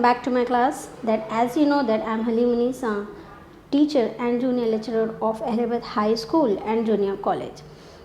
back to my class. That as you know that I am Halim Nisa, teacher and junior lecturer of Allahabad High School and Junior College.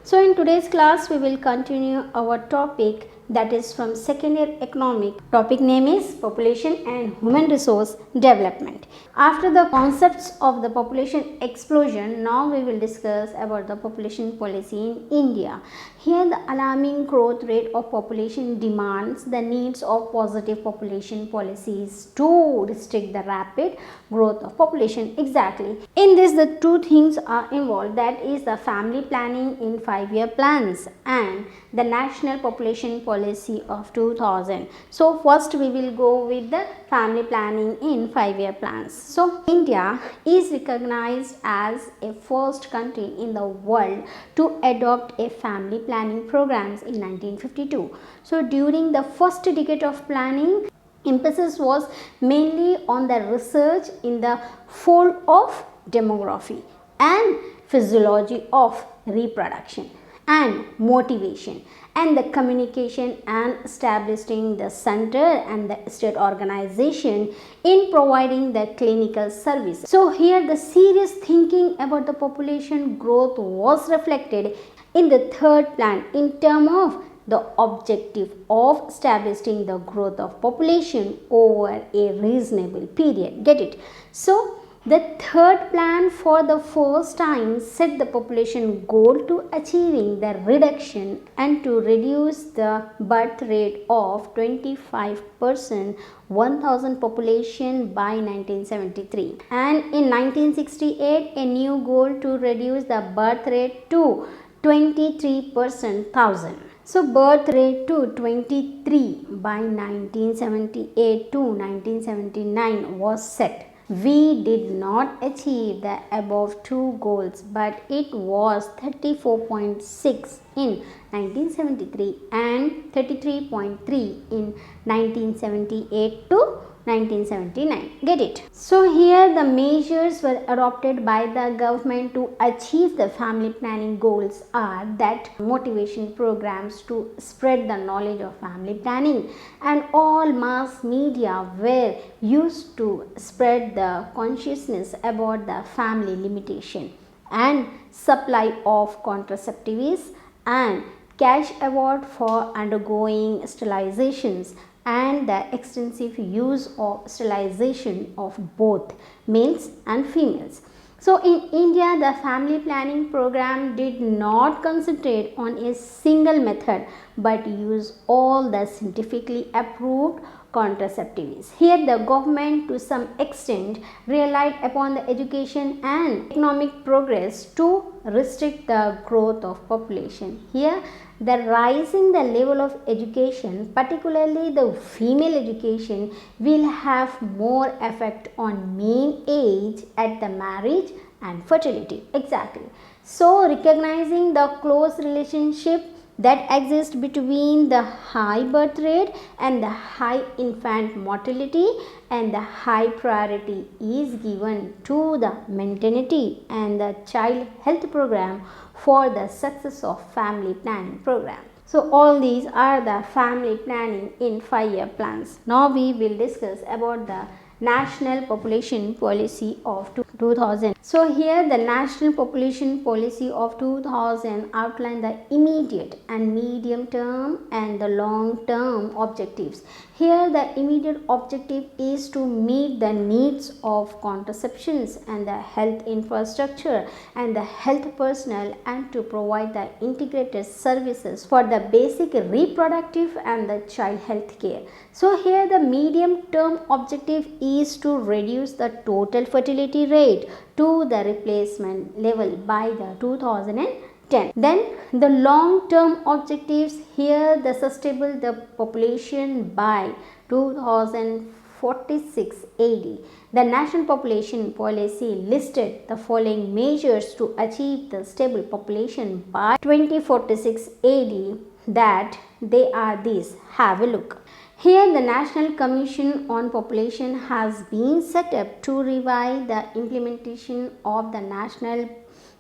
So in today's class we will continue our topic that is from second year economic. Topic name is population and human resource development. After the concepts of the population explosion, now we will discuss about the population policy in India. Here the alarming growth rate of population demands the needs of positive population policies to restrict the rapid growth of population. Exactly. In this the two things are involved, that is the family planning in 5-year plans and the national population policy of 2000. So first we will go with the family planning in 5-year plans. So India is recognized as a first country in the world to adopt a family planning programs in 1952. So during the first decade of planning, emphasis was mainly on the research in the field of demography and physiology of reproduction and motivation and the communication and establishing the center and the state organization in providing the clinical service. So here the serious thinking about the population growth was reflected in the third plan in terms of the objective of establishing the growth of population over a reasonable period. Get it? So the third plan for the first time set the population goal to achieving the reduction and to reduce the birth rate of 25% 1000 population by 1973, and in 1968 a new goal to reduce the birth rate to 23% 1000. So birth rate to 23 by 1978 to 1979 was set. We did not achieve the above two goals, but it was 34.6 in 1973 and 33.3 in 1978 to 1979. Get it? So here the measures were adopted by the government to achieve the family planning goals are that motivation programs to spread the knowledge of family planning, and all mass media were used to spread the consciousness about the family limitation and supply of contraceptives and cash award for undergoing sterilizations and the extensive use of sterilization of both males and females. So in India, the family planning program did not concentrate on a single method but use all the scientifically approved contraceptives. Here the government to some extent relied upon the education and economic progress to restrict the growth of population. Here the rising the level of education, particularly the female education, will have more effect on mean age at the marriage and fertility. Exactly. So recognizing the close relationship that exists between the high birth rate and the high infant mortality, and the high priority is given to the maternity and the child health program for the success of family planning program. So all these are the family planning in 5-year plans. Now we will discuss about the national population policy of 2000. So here the national population policy of 2000 outline the immediate and medium term and the long term objectives. Here the immediate objective is to meet the needs of contraceptions and the health infrastructure and the health personnel, and to provide the integrated services for the basic reproductive and the child health care. So here the medium term objective is to reduce the total fertility rate to the replacement level by the 2010. Then the long term objectives, here the sustainable the population by 2046 AD. The national population policy listed the following measures to achieve the stable population by 2046 AD, that they are these. Have a look. Here the National Commission on Population has been set up to revise the implementation of the national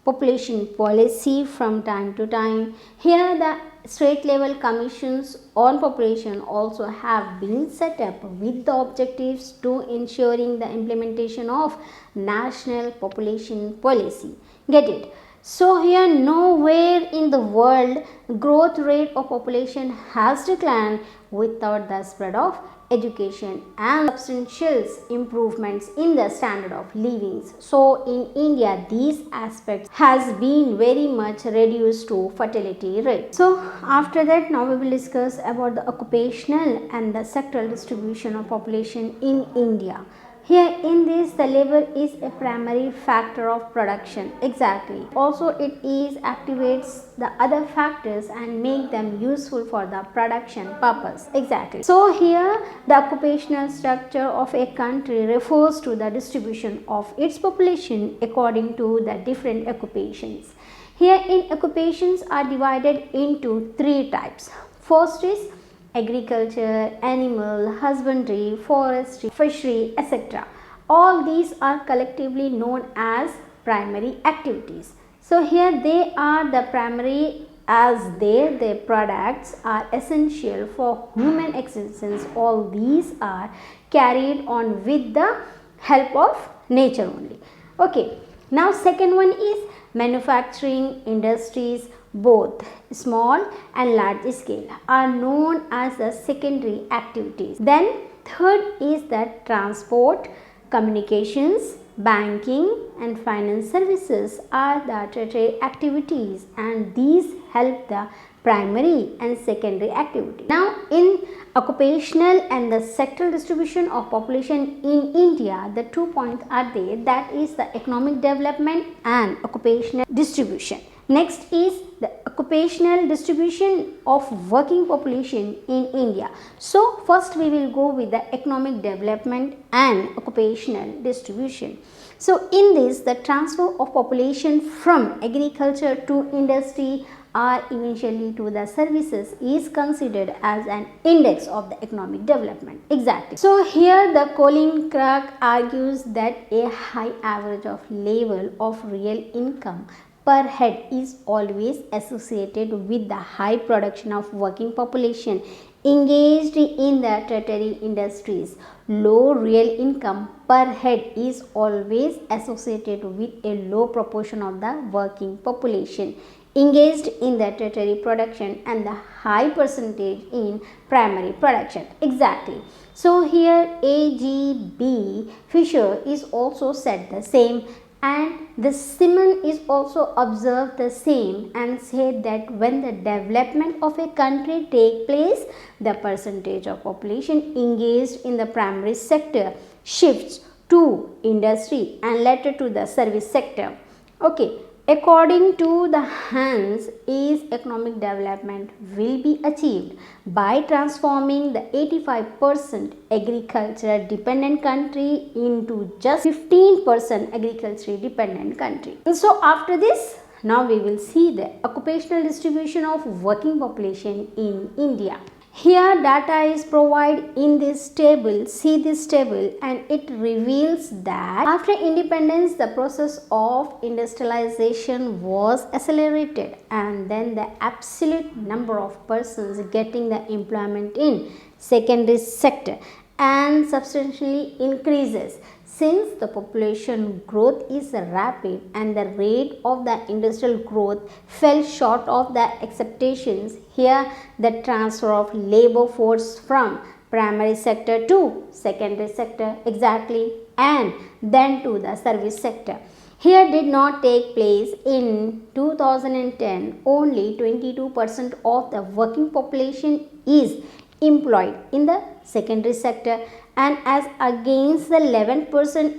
population policy from time to time. Here the state level commissions on population also have been set up with the objectives to ensuring the implementation of national population policy. Get it? So here nowhere in the world growth rate of population has declined without the spread of education and substantial improvements in the standard of living. So in India these aspects has been very much reduced to fertility rate. So after that now we will discuss about the occupational and the sectoral distribution of population in India. Here in this the labor is a primary factor of production. Exactly. Also it is activates the other factors and make them useful for the production purpose. Exactly. So here the occupational structure of a country refers to the distribution of its population according to the different occupations. Here in occupations are divided into three types. First is agriculture, animal husbandry, forestry, fishery, etc. All these are collectively known as primary activities. So here they are the primary as their products are essential for human existence. All these are carried on with the help of nature only. Okay. Now second one is manufacturing industries, both small and large scale, are known as the secondary activities. Then third is that transport, communications, banking and finance services are the tertiary activities, and these help the primary and secondary activity. Now in occupational and the sectoral distribution of population in India, the 2 points are there, that is the economic development and occupational distribution. Next is the occupational distribution of working population in India. So first we will go with the economic development and occupational distribution. So in this the transfer of population from agriculture to industry or eventually to the services is considered as an index of the economic development. Exactly. So here the Colin Clark argues that a high average of level of real income per head is always associated with the high production of working population engaged in the tertiary industries. Low real income per head is always associated with a low proportion of the working population engaged in the tertiary production and the high percentage in primary production. Exactly. So here A.G.B. Fisher is also said the same, and the Simon is also observed the same and said that when the development of a country take place, the percentage of population engaged in the primary sector shifts to industry and later to the service sector. Okay. According to the Hans, is economic development will be achieved by transforming the 85% agriculture dependent country into just 15% agriculture dependent country. And so after this, now we will see the occupational distribution of working population in India. Here data is provided in this table. See this table, and it reveals that after independence the process of industrialization was accelerated, and then the absolute number of persons getting the employment in secondary sector and substantially increases. Since the population growth is rapid and the rate of the industrial growth fell short of the expectations, here the transfer of labor force from primary sector to secondary sector, exactly, and then to the service sector, here did not take place. In 2010, only 22% of the working population is employed in the secondary sector, and as against the 11%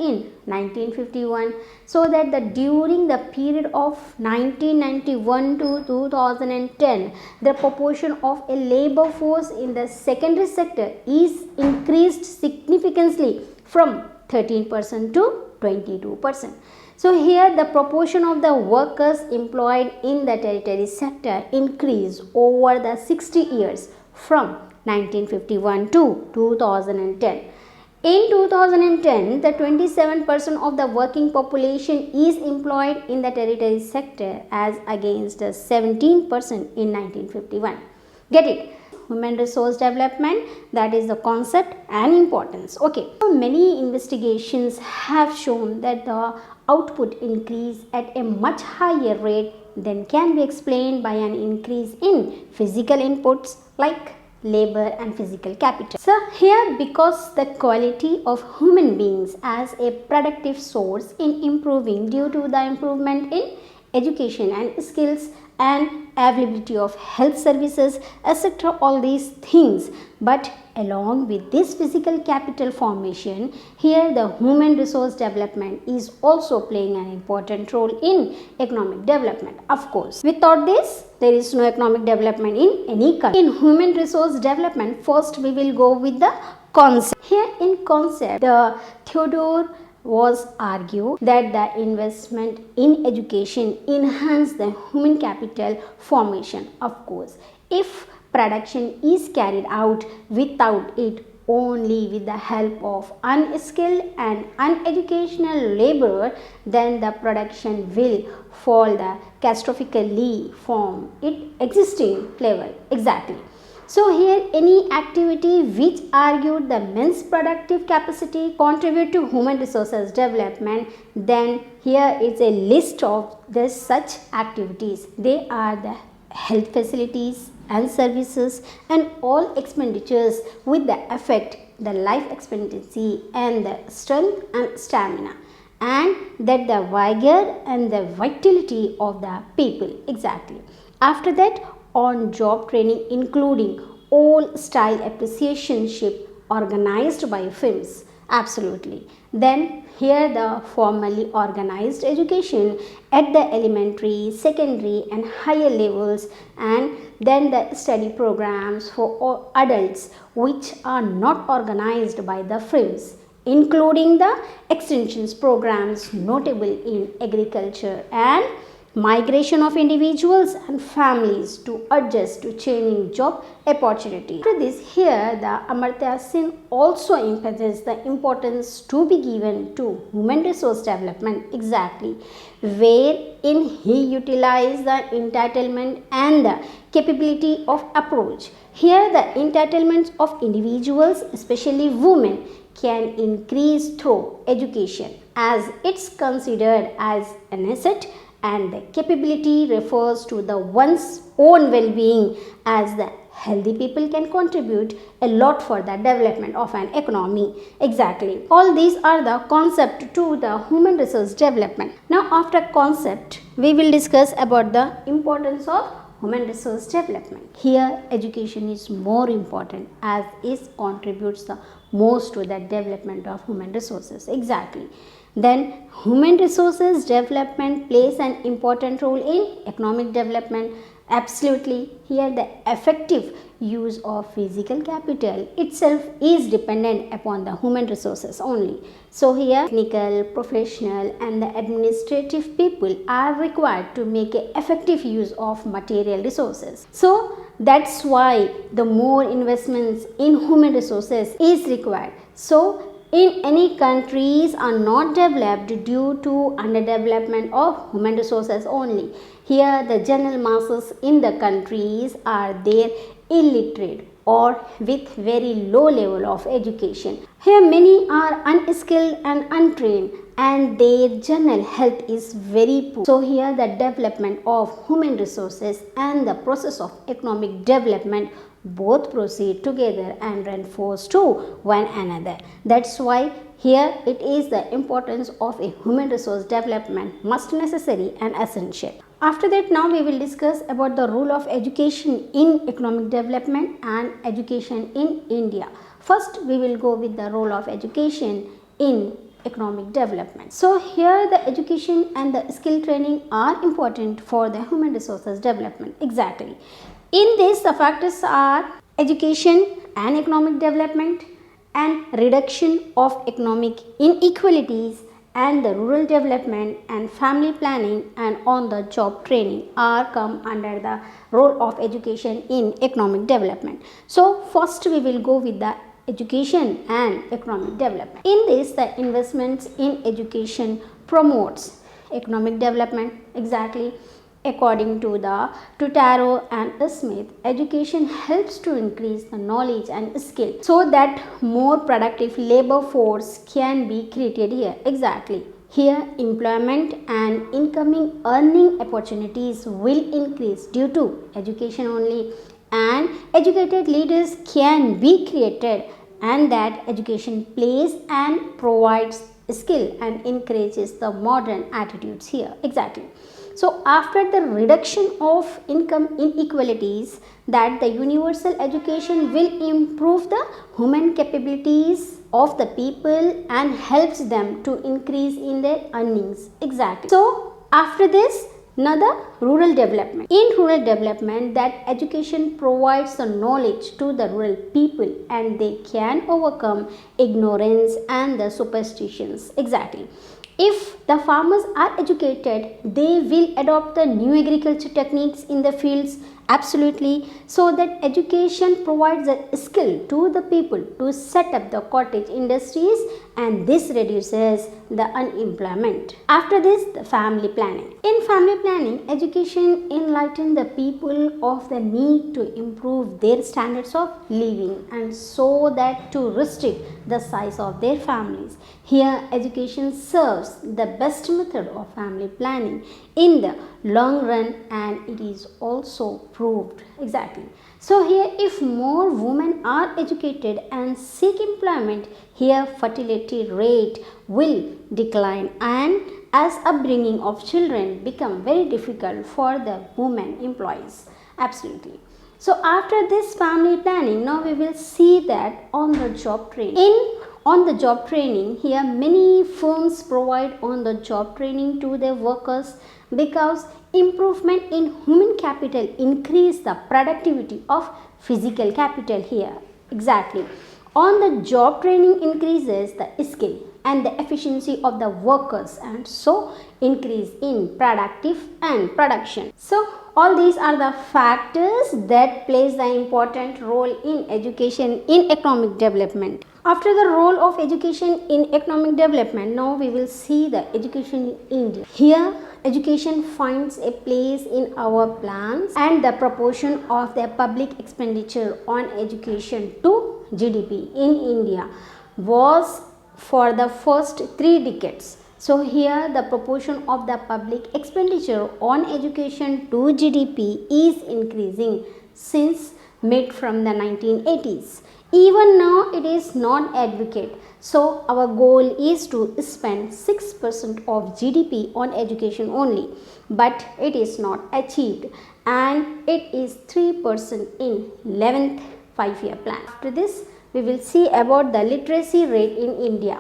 in 1951, so that the during the period of 1991 to 2010, the proportion of a labor force in the secondary sector is increased significantly from 13% to 22%. So here the proportion of the workers employed in the tertiary sector increased over the 60 years from 1951 to 2010. In 2010, the 27% of the working population is employed in the tertiary sector as against 17% in 1951. Get it? Human resource development, that is the concept and importance. Okay, so many investigations have shown that the output increase at a much higher rate than can be explained by an increase in physical inputs like labor and physical capital. So here, because the quality of human beings as a productive source in improving due to the improvement in education and skills and availability of health services, etc., all these things. But along with this physical capital formation, here the human resource development is also playing an important role in economic development. Of course, without this, there is no economic development in any country. In human resource development, first we will go with the concept. Here in concept, the Theodore was argued that the investment in education enhance the human capital formation. Of course, if production is carried out without it, only with the help of unskilled and uneducational labor, then the production will fall the catastrophically from its existing level. Exactly. So here, any activity which argued the men's productive capacity contribute to human resources development, then here is a list of the such activities. They are the health facilities and services and all expenditures with the affect the life expectancy and the strength and stamina, and that the vigor and the vitality of the people. Exactly. After that, on job training including all style appreciationship organized by firms. Absolutely. Then here the formally organized education at the elementary, secondary and higher levels, and then the study programs for adults which are not organized by the firms, including the extensions programs notable in agriculture and migration of individuals and families to adjust to changing job opportunities. After this, here the Amartya Sen also emphasizes the importance to be given to human resource development. Exactly, wherein he utilized the entitlement and the capability of approach. Here the entitlements of individuals, especially women, can increase through education as it's considered as an asset, and the capability refers to the one's own well-being, as the healthy people can contribute a lot for the development of an economy. Exactly. All these are the concept to the human resource development. Now after concept, we will discuss about the importance of human resource development. Here education is more important as it contributes the most to the development of human resources. Exactly. Then human resources development plays an important role in economic development. Absolutely. Here the effective use of physical capital itself is dependent upon the human resources only. So here technical, professional and the administrative people are required to make an effective use of material resources. So that's why the more investments in human resources is required. So in any countries are not developed due to underdevelopment of human resources only. Here the general masses in the countries are there illiterate or with very low level of education. Here many are unskilled and untrained and their general health is very poor. So here the development of human resources and the process of economic development both proceed together and reinforce to one another. That's why here it is the importance of a human resource development must necessary and essential. After that, now we will discuss about the role of education in economic development and education in India. First, we will go with the role of education in economic development. So here the education and the skill training are important for the human resources development. Exactly. In this, the factors are education and economic development and reduction of economic inequalities and the rural development and family planning and on the job training are come under the role of education in economic development. So first we will go with the education and economic development. In this, the investments in education promotes economic development. Exactly. According to the Tutaro and Smith, education helps to increase the knowledge and skill so that more productive labor force can be created here. Exactly. Here, employment and incoming earning opportunities will increase due to education only, and educated leaders can be created, and that education plays and provides skill and encourages the modern attitudes here. Exactly. So after the reduction of income inequalities, that the universal education will improve the human capabilities of the people and helps them to increase in their earnings. Exactly. So after this, another rural development. In rural development, that education provides the knowledge to the rural people and they can overcome ignorance and the superstitions. Exactly. If the farmers are educated, they will adopt the new agriculture techniques in the fields. Absolutely. So that education provides a skill to the people to set up the cottage industries, and this reduces the unemployment. After this, the family planning. In family planning, education enlightens the people of the need to improve their standards of living and so that to restrict the size of their families. Here, education serves the best method of family planning in the long run, and it is also proved. Exactly. So here, if more women are educated and seek employment, here fertility rate will decline, and as upbringing of children become very difficult for the women employees. Absolutely. So after this family planning, now we will see that on the job training. On the job training, here many firms provide on the job training to their workers because improvement in human capital increase the productivity of physical capital here. Exactly. On the job training increases the skill and the efficiency of the workers and so increase in productive and production. So all these are the factors that plays the important role in education in economic development. After the role of education in economic development, now we will see the education in India. Here, education finds a place in our plans, and the proportion of the public expenditure on education to GDP in India was for the first 3 decades. So here the proportion of the public expenditure on education to GDP is increasing since mid from the 1980s. Even now it is not adequate. So our goal is to spend 6% of GDP on education only, but it is not achieved, and it is 3% in 11th 5-year plan. After this, we will see about the literacy rate in India.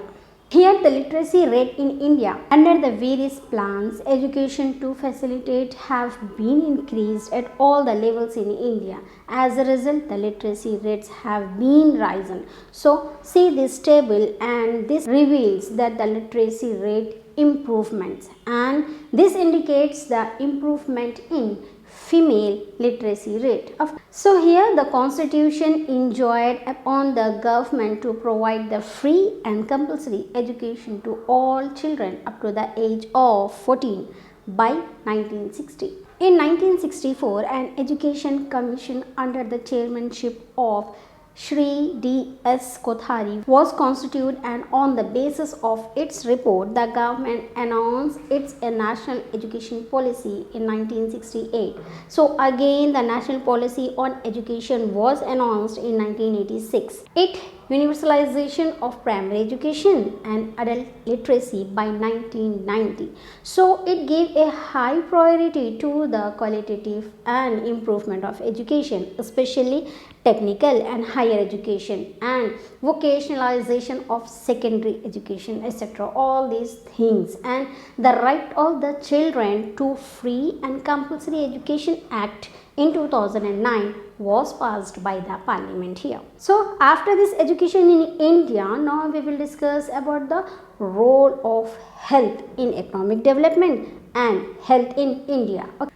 Here the literacy rate in India under the various plans education to facilitate have been increased at all the levels in India. As a result, the literacy rates have been risen. So see this table, and this reveals that the literacy rate improvements, and this indicates the improvement in female literacy rate. So here the constitution enjoined upon the government to provide the free and compulsory education to all children up to the age of 14 by 1960. In 1964, an education commission under the chairmanship of Shri D.S. Kothari was constituted, and on the basis of its report, the government announced its national education policy in 1968. So again, the national policy on education was announced in 1986. It universalization of primary education and adult literacy by 1990. So it gave a high priority to the qualitative and improvement of education, especially technical and higher education and vocationalization of secondary education, etc. All these things, and the right of the children to free and compulsory education act in 2009 was passed by the parliament here. So after this education in India, now we will discuss about the role of health in economic development and health in India. Okay.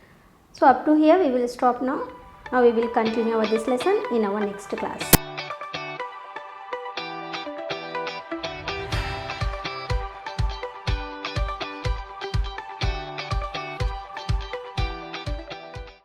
So up to here we will stop now. Now we will continue this lesson in our next class.